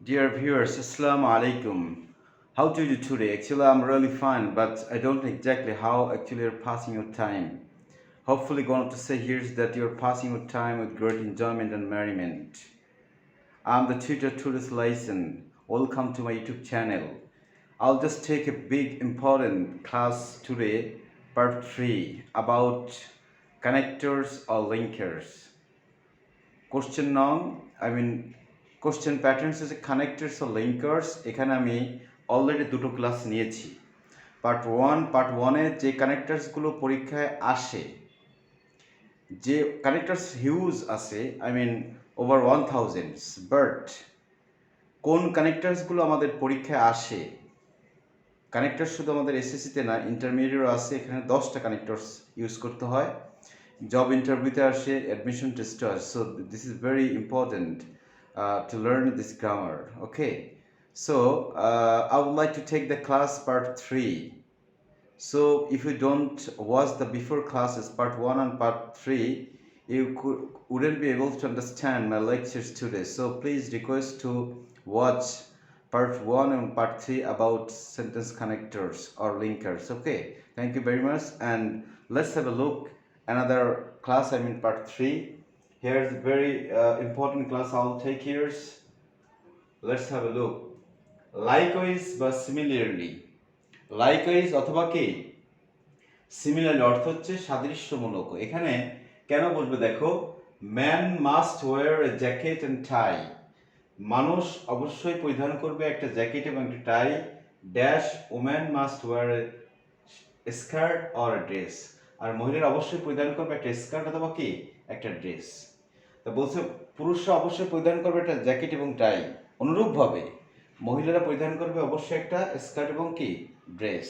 Dear viewers, Assalamu alaikum. How do you do today? Actually, I'm really fine, but I don't know exactly how actually you're passing your time. Hopefully, going to say here is that you're passing your time with great enjoyment and merriment. I'm the tutor to this lesson. Welcome to my YouTube channel. I'll just take a big important class today, part 3, about connectors or linkers. Question nong, question patterns is connectors or linkers. এখানে আমি already দুটো class নিয়েছি। Part ওয়ানে যে কানেক্টার্সগুলো পরীক্ষায় আসে, যে connectors huge আছে, ওভার 1000, বাট কোন কানেক্টার্সগুলো আমাদের পরীক্ষায় আসে, কানেক্টার শুধু আমাদের এসএসসিতে না, ইন্টারমিডিয়েটও আছে। এখানে 10টা কানেক্টার্স ইউজ করতে হয়। জব ইন্টারভিউতে আসে, অ্যাডমিশন টেস্টও আসে। So this is very important to learn this grammar. Okay, so I would like to take the class part 3. So if you don't watch the before classes part 1 and part 3, you wouldn't be able to understand my lectures today. So please request to watch part 1 and part 3 about sentence connectors or linkers. Okay, thank you very much, and let's have a look another class, part 3. Here's a very important class I'll take here. Let's have a look. Likewise বা similarly. Likewise অথবা কি similarly অর্থ হচ্ছে সাদৃশ্যমূলক। এখানে কেন বলবে দেখো, man must wear a jacket and tie. মানুষ অবশ্যই পরিধান করবে একটা জ্যাকেট এবং একটা tie. Dash woman must wear a skirt or dress. আর মহিলারা অবশ্যই পরিধান করবে একটা স্কার্ট অথবা কি একটা ড্রেস। তা বলছে পুরুষরা অবশ্যই পরিধান করবে একটা জ্যাকেট এবং টাই। অনুরূপভাবে মহিলারা পরিধান করবে অবশ্যই একটা স্কার্ট এবং কি ড্রেস।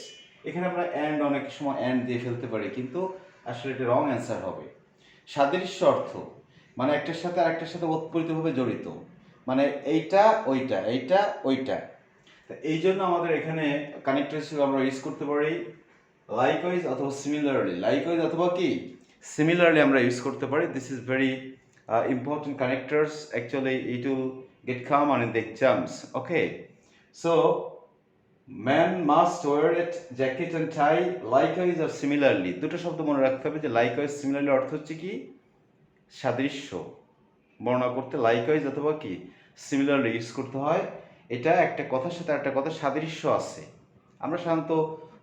এখানে আমরা অ্যান্ড অনেক সময় অ্যান্ড দিয়ে ফেলতে পারি, কিন্তু আসলে এটা রং অ্যান্সার হবে। সাদৃশ্য অর্থ মানে একটার সাথে আরেকটার সাথে ওতপ্রোতভাবে জড়িত, মানে এইটা ওইটা, এইটা ওইটা। তা এই জন্য আমাদের এখানে কানেক্টর হিসেবে আমরা ইউজ করতে পারি লাইকওয়াইজ অথবা সিমিলারলি। লাইকওয়াইজ অথবা কি সিমিলারলি আমরা ইউজ করতে পারি। This is very important connectors. Actually it will get common in the exams. Okay, so man must wear it jacket and tie likewise or similarly. দুটো শব্দ মনে রাখতে হবে যে likewise similarly অর্থ হচ্ছে কি সাদৃশ্য বর্ণনা করতে likewise অথবা কি similarly ইউজ করতে হয়। এটা একটা কথার সাথে একটা কথার সাদৃশ্য আছে। আমরা সাধারণত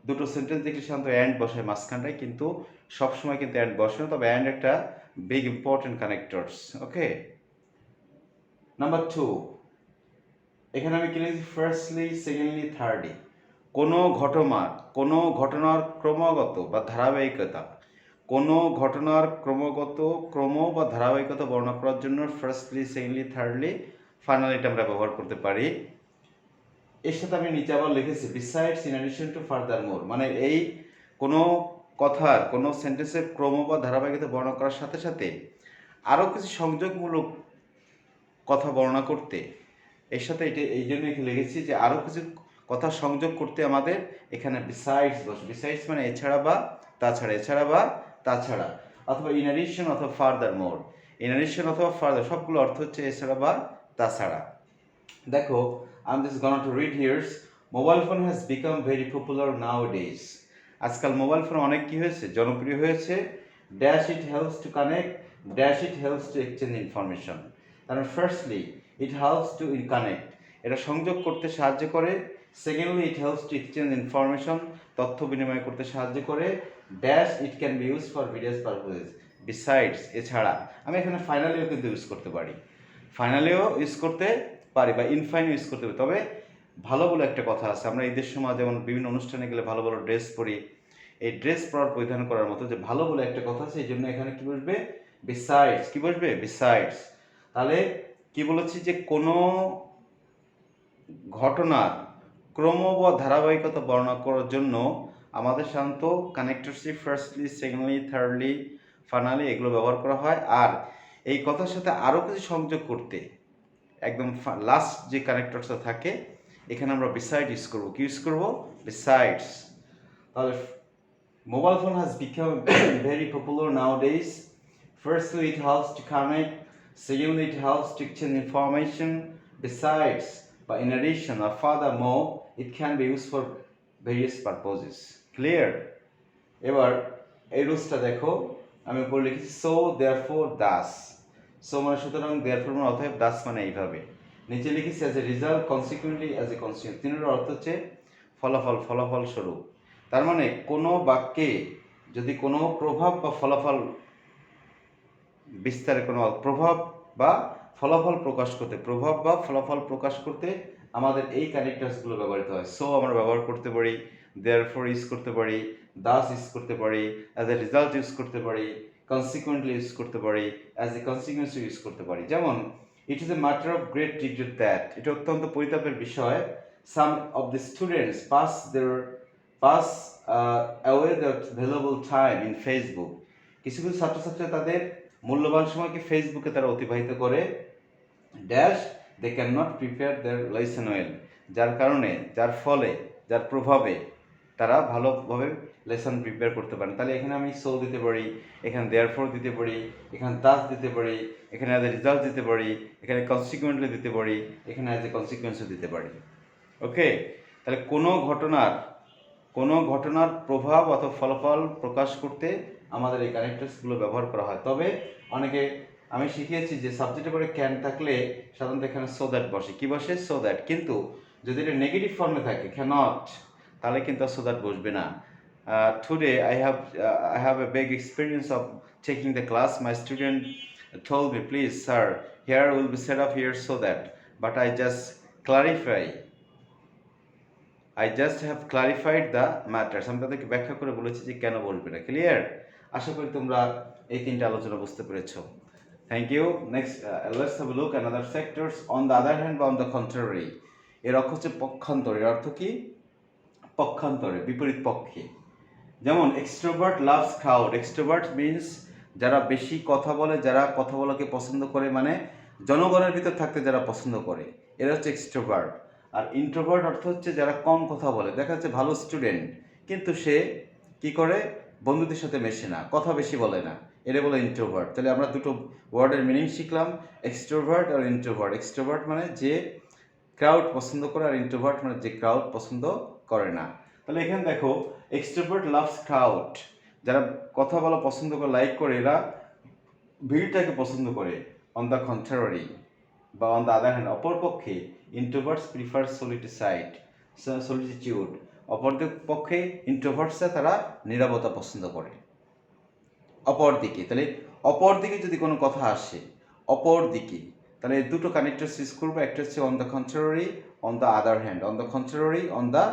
দুটো সেন্টেন্স দেখলে সাধারণত অ্যান্ড বসায় মাঝখানটায়, কিন্তু সবসময় কিন্তু অ্যান্ড বসে না, তবে অ্যান্ড একটা big important connectors. Okay, number 2, এখানে আমি কি লিখেছি ফার্স্টলি, সেকেন্ডলি, থার্ডলি। কোনো ঘটনার ক্রমাগত বা ধারাবাহিকতা, কোনো ঘটনার ক্রম বা ধারাবাহিকতা বর্ণনা করার জন্য ফার্স্টলি, সেকেন্ডলি, থার্ডলি, ফাইনালি এটা আমরা ব্যবহার করতে পারি। এর সাথে আমি নিচে আবার লিখেছি besides, in addition to, furthermore. মানে এই কোনো কথার কোনো সেন্টেন্সের ক্রম বা ধারাবাহিকতা বর্ণনা করার সাথে সাথে আরও কিছু সংযোগমূলক কথা বর্ণনা করতে, এর সাথে এটা এই জন্য এখানে লিখেছি যে আরও কিছু কথা সংযোগ করতে আমাদের এখানে বিসাইডস বসে। বিসাইডস মানে এছাড়া বা তাছাড়া, এছাড়া বা তাছাড়া, অথবা ইন অ্যাডিশন অথবা ফার্দার মোর। ইন অ্যাডিশন অথবা ফার্দার সবগুলো অর্থ হচ্ছে এছাড়া বা তাছাড়া। দেখো, I'm just going to read here. Mobile phone has become very popular nowadays. আজকাল মোবাইল ফোন অনেক কি হয়েছে, জনপ্রিয় হয়েছে। Dash it helps to connect, dash it helps to exchange information. কারণ firstly it helps to connect, এটা সংযোগ করতে সাহায্য করে। Secondly it helps to exchange information, তথ্য বিনিময় করতে সাহায্য করে। Dash it can be use for various purposes, besides এছাড়া। আমি এখানে ফাইনালিও কিন্তু ইউজ করতে পারি, ফাইনালিও ইউজ করতে পারি বা ইনফাইন ইউজ করতে পারি। তবে ভালো বলে একটা কথা আছে, আমরা ঈদের সময় যেমন বিভিন্ন অনুষ্ঠানে গেলে ভালো ভালো ড্রেস পরি, এই ড্রেস পরার পরিধান করার মতো যে ভালো বলে একটা কথা আছে, এই জন্য এখানে কি বসবে বিসাইডস। কি বসবে বিসাইডস। তাহলে কি বলেছি যে কোনো ঘটনার ক্রম বা ধারাবাহিকতা বর্ণনা করার জন্য আমাদের সাধারণত কানেক্টরশিপ ফার্স্টলি, সেকেন্ডলি, থার্ডলি, ফাইনালি এগুলো ব্যবহার করা হয়। আর এই কথার সাথে আরও কিছু সংযোগ করতে একদম লাস্ট যে কানেক্টরটা থাকে এখানে আমরা বিসাইড ইউজ করবো। কি ইউজ করবো? বিসাইডস। তাহলে mobile phone has become very popular nowadays. Firstly it helps to connect, secondly it helps to exchange information. Besides, বা in addition or furthermore it can be used for various purposes. Clear? এবার এই রুলসটা দেখো, আমি উপরে লিখেছি so therefore Das. So মানে সুতরাং, therefore মানে অতএব, দাস মানে এইভাবে। নিচে লিখেছি as a result, consequently, as a consequence. তিনের অর্থ হচ্ছে ফলাফল, ফলাফল স্বরূপ। তার মানে কোনো বাক্যে যদি কোনো প্রভাব বা ফলাফল বিস্তারে, কোনো প্রভাব বা ফলাফল প্রকাশ করতে, প্রভাব বা ফলাফল প্রকাশ করতে আমাদের এই কানেক্টার্সগুলো ব্যবহৃত হয়। সো আমরা ব্যবহার করতে পারি, দেয়ারফোর ইউজ করতে পারি, দাস ইউজ করতে পারি, অ্যাজ এ রেজাল্ট ইউজ করতে পারি, কনসিকুয়েন্টলি ইউজ করতে পারি, অ্যাজ এ কনসিকুয়েন্স ইউজ করতে পারি। যেমন it is a matter of great regret that, এটা অত্যন্ত পরিতাপের বিষয়, some of the students pass away the valuable time in Facebook. কিছু কিছু ছাত্রছাত্রীরা তাদের মূল্যবান সময়কে ফেসবুকে তারা অতিবাহিত করে, dash they can not prepare their lesson well, যার কারণে, যার ফলে, যার প্রভাবে তারা ভালোভাবে লেসন প্রিপেয়ার করতে পারেন। তাহলে এখানে আমি সো দিতে পারি, এখানে দেয়ারফোর দিতে পারি, এখানে দাস দিতে পারি, এখানে অ্যাজ এ রেজাল্ট দিতে পারি, এখানে কনসিকুয়েন্টলি দিতে পারি, এখানে অ্যাজ এ কনসিকুয়েন্সও দিতে পারি। ওকে, তাহলে কোনো ঘটনার প্রভাব অথবা ফলাফল প্রকাশ করতে আমাদের এই কানেক্টার্সগুলো ব্যবহার করা হয়। তবে অনেকে, আমি শিখিয়েছি যে সাবজেক্টের পরে ক্যান থাকলে সাধারণত এখানে সো দ্যাট বসে। কি বসে? So that. কিন্তু যদি এটা নেগেটিভ ফর্মে থাকে, ক্যানট, তাহলে কিন্তু সো দ্যাট বসবে না। Today I have a big experience of taking the class. My student told me, please sir, here will be set up here so that, but I just have clarified the matters. আমি তাদেরকে ব্যাখ্যা করে বলেছি যে কেন বলবে না। Clear? আশা করি তোমরা এই তিনটা আলোচনা বুঝতে পেরেছো। Thank you. Next, let's have a look another sectors. On the other hand বা on the contrary, এর অর্থ হচ্ছে পক্ষান্তর। এর অর্থ কি? পক্ষান্তরে, বিপরীত পক্ষে। যেমন extrovert loves crowd. Extrovert means যারা বেশি কথা বলে, যারা কথা বলাকে পছন্দ করে, মানে জনগণের ভিতর থাকতে যারা পছন্দ করে, এরা হচ্ছে এক্সট্রোভার্ট। আর ইন্ট্রোভার্ট অর্থ হচ্ছে যারা কম কথা বলে। দেখা যাচ্ছে ভালো স্টুডেন্ট, কিন্তু সে কি করে? বন্ধুদের সাথে মেশে না, কথা বেশি বলে না, এরা বলে ইন্ট্রোভার্ট। তাহলে আমরা দুটো ওয়ার্ডের মিনিং শিখলাম, এক্সট্রোভার্ট আর ইন্ট্রোভার্ট। এক্সট্রোভার্ট মানে যে ক্রাউড পছন্দ করে, আর ইন্ট্রোভার্ট মানে যে ক্রাউড পছন্দ করে না। তাহলে এখানে দেখো, এক্সট্রোভার্ট লাভস ক্রাউড, যারা কথা বলা পছন্দ করে, লাইক করে, এরা ভিড়টাকে পছন্দ করে। অন দ্য কন্ট্রারি বা অন দ্য আদার হ্যান্ড, অপরপক্ষে ইন্ট্রোভার্টস প্রিফার সলিটিউড। অপরপক্ষে ইন্ট্রোভার্টসরা তারা নীরবতা পছন্দ করে। অপরদিকে, তাহলে অপরদিকে যদি কোনো কথা আসে, অপরদিকে, তাহলে দুটো কানেক্টরস ইউজ করবো। একটা হচ্ছে on the contrary, on the other hand. On the contrary, on the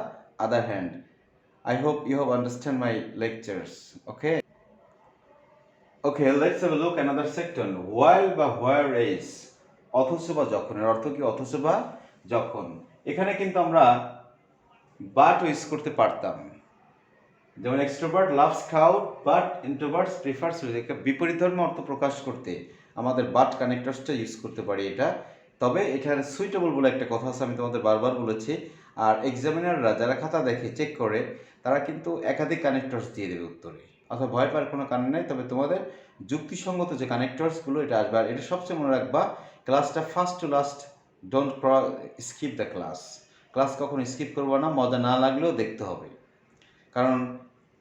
other hand. I hope you have understand my lectures. Okay, let's have a look another section. While বা whereas, অথচ বা যখন। এর অর্থ কি? অথচ বা যখন। এখানে কিন্তু আমরা বাট ইউজ করতে পারতাম। যেমন extrovert loves crowd but introverts prefer solitude. একটা বিপরীত ধর্ম অর্থ প্রকাশ করতে আমাদের বাট কানেক্টরসটা ইউজ করতে পারি এটা। তবে এখানে সুইটেবল বলে একটা কথা আছে, আমি তোমাদের বারবার বলেছি। আর এক্সামিনাররা যারা খাতা দেখে, চেক করে, তারা কিন্তু একাধিক কানেক্টরস দিয়ে দেবে উত্তরে। অথবা ভয় পাওয়ার কোনো কারণ নেই, তবে তোমাদের যুক্তিসঙ্গত যে কানেক্টরসগুলো এটা আসবে। আর এটা সবচেয়ে মনে রাখবা, ক্লাসটা first to last don't skip the class. Class কখনো স্কিপ করবো না, মজা না লাগলেও দেখতে হবে। কারণ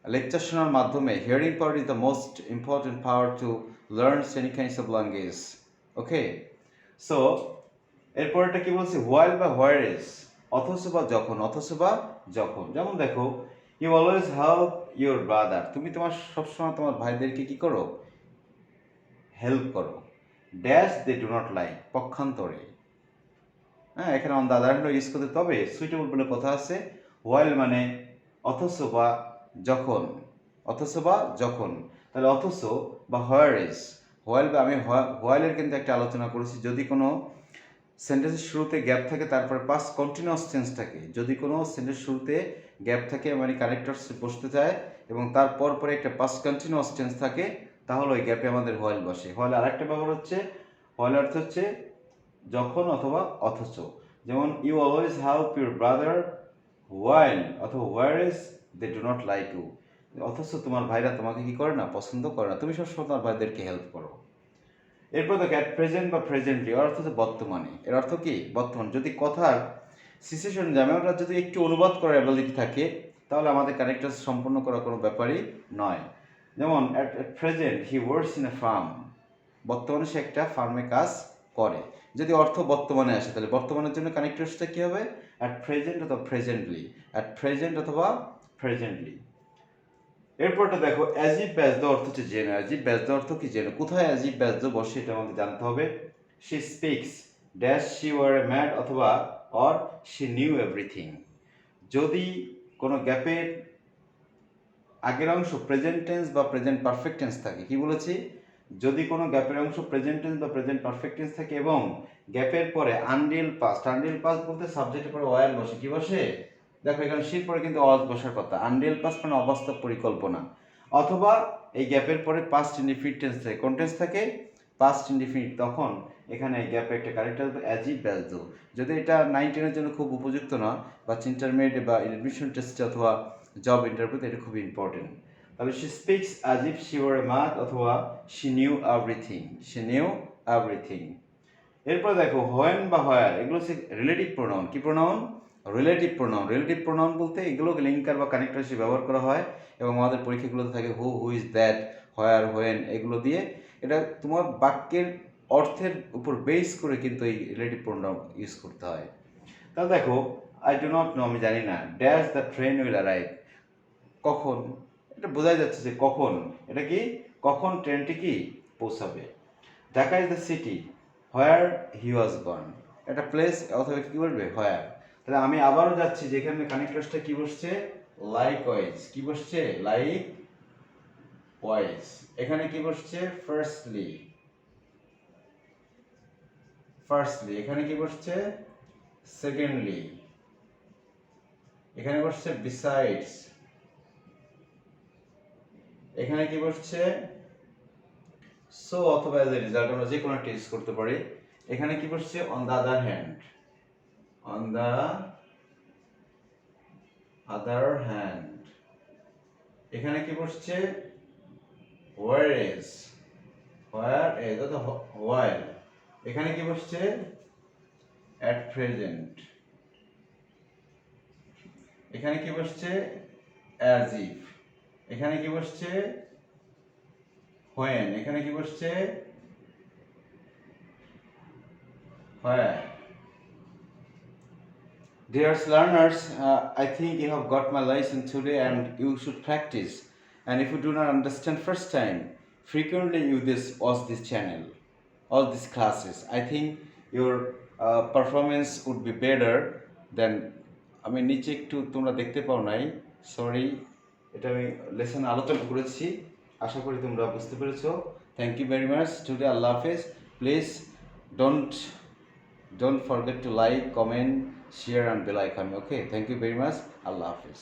লেকচার শোনার মাধ্যমে hearing power is the most important power to learn any kinds of language. Okay, so এরপরটা কি বলছি? হোয়াইল বা হোয়ারেজ, অথচ বা যখন। অথচ বা যখন। যেমন দেখো, you always help your brother, তুমি তোমার সবসময় তোমার ভাইদেরকে কি করো? হেল্প করো। Dash they do not like, পক্ষান্তরে। হ্যাঁ, এখানে on the other hand use করতে, তবে সুইটেবল বলে কথা আছে। হোয়াইল মানে অথচ বা যখন। অথচ বা যখন। তাহলে অথচ বা হোয়ারেজ। হোয়াইল বা, আমি হোয়াইলের কিন্তু একটা আলোচনা করেছি, যদি কোনো সেন্টেন্সের শুরুতে গ্যাপ থাকে, তারপরে পাস্ট কন্টিনিউয়াস টেন্স থাকে। যদি কোনো সেন্টেন্স শুরুতে গ্যাপ থাকে, মানে কানেক্টরস বসতে চায়, এবং তারপর পরে একটা পাস্ট কন্টিনিউয়াস টেন্স থাকে, তাহলে ওই গ্যাপে আমাদের হোয়াইল বসে। হোয়াইল আরেকটা ব্যবহার হচ্ছে, হোয়াইল অর্থ হচ্ছে যখন অথবা অথচ। যেমন you always help your brother while অথবা whereas they do not like you, অথচ তোমার ভাইরা তোমাকে কি করে না? পছন্দ করে না। তুমি সবসময় তোমার ভাইদেরকে হেল্প করো। এরপর দেখো অ্যাট প্রেজেন্ট বা প্রেজেন্টলি, এর অর্থ হচ্ছে বর্তমানে। এর অর্থ কি? বর্তমান। যদি কথার সিচুয়েশন যে আমরা যদি একটু অনুবাদ করার অ্যাবিলিটি থাকে তাহলে আমাদের কানেক্টর সম্পূর্ণ করা কোনো ব্যাপারই নয়। যেমন at present he works in a farm, বর্তমানে সে একটা ফার্মে কাজ করে। যদি অর্থ বর্তমানে আসে তাহলে বর্তমানের জন্য কানেক্টরসটা কী হবে? অ্যাট প্রেজেন্ট অথবা প্রেজেন্টলি, অ্যাট প্রেজেন্ট অথবা প্রেজেন্টলি। এরপরটা দেখো অ্যাজ ইফ ব্যাজ দ্য অর্থ হচ্ছে যেন, অ্যাজ ইফ ব্যাজ দ্য অর্থ কি যেন, কোথায় অ্যাজ ইফ ব্যাজ দ্য বসে এটা আমাদের জানতে হবে। She speaks dash she were a mad অথবা অর শি নিউ এভরিথিং। যদি কোনো গ্যাপের আগের অংশ প্রেজেন্ট টেন্স বা প্রেজেন্ট পারফেক্ট টেন্স থাকে, কি বলেছি? যদি কোনো গ্যাপের অংশ প্রেজেন্ট টেন্স বা প্রেজেন্ট পারফেক্ট টেন্স থাকে এবং গ্যাপের পরে আনরিয়েল পাস্ট, আনরিয়েল পাস্ট বলতে সাবজেক্টের পরে ওয়ার বসে, কি বসে? দেখো এখানে শির পরে কিন্তু অজ বসার কথা, আনরিয়েল পাস্ট মানে অবাস্তব পরিকল্পনা। অথবা এই গ্যাপের পরে পাস্ট ইনডিফিনিট টেন্স থাকে, কোন টেন্স থাকে? Past indefinite. তখন এখানে এই গ্যাপে একটা কারেক্ট আসবে অ্যাজ ইফ ব্যাজ দো। যদি এটা 9-10-এর জন্য খুব উপযুক্ত না, বা ইন্টারমিডিয়েট বা এডমিশন টেস্টে অথবা জব ইন্টারভিউতে এটা খুব ইম্পর্টেন্ট। তাহলে she speaks as if she were a mad অথবা she knew everything, she knew everything. এরপর দেখো হোয়েন বা হোয়ার, এগুলো হচ্ছে রিলেটিভ প্রোনাউন। কি pronoun? Relative pronoun. Relative pronoun বলতে এগুলো লিঙ্কার বা কানেক্টর হিসেবে ব্যবহার করা হয় এবং আমাদের পরীক্ষাগুলোতে থাকে who, who is that, where, when, এগুলো দিয়ে। এটা তোমার বাক্যের অর্থের উপর বেস করে কিন্তু এই রিলেটিভ প্রোনাউন ইউজ করতে হয়। তাহলে দেখো আই ডু নট নো, আমি জানি না, dash the train will arrive, কখন? এটা বোঝাই যাচ্ছে যে কখন, এটা কি কখন ট্রেনটি কি পৌঁছাবে। Dhaka is the city where he was born, একটা প্লেস অথবা কি বলবে? হোয়ার। তাহলে আমি আবারও যাচ্ছি যেখানে কানেক্টরসটা কি বসছে? Like wise. কি বসছে? Like wise. এখানে কি বসছে? Firstly, firstly. এখানে কি বসছে? সেকেন্ডলি। এখানে বসছে বিসাইডস। এখানে কি বসছে? সো অথবা এজ এ রেজাল্ট, আমরা যে কোনো একটা ইউজ করতে পারি। এখানে কি বসছে? On the other hand, on the other hand. এখানে কি বসছে? হোয়ার ইজ, হোয়ার ইজ অথবা হোয়াইল। এখানে কি বসছে? At present. এখানে কি বসছে? As if. এখানে কি বসছে? হোয়েন। এখানে কি বসছে? হোয়ার। Dear learners, I think you have got my lesson today and you should practice. And if you do not understand first time, frequently you watch this channel, all these classes. I think your performance would be better than, আমি নিচে একটু তোমরা দেখতে পাও নাই, sorry, এটা আমি lesson আলোচনা করেছি, আশা করি তোমরা বুঝতে পেরেছো। Thank you very much today. আল্লাহ হাফেজ। Please don't forget to like, comment, share and bell icon. Okay, thank you very much. Allah Hafiz.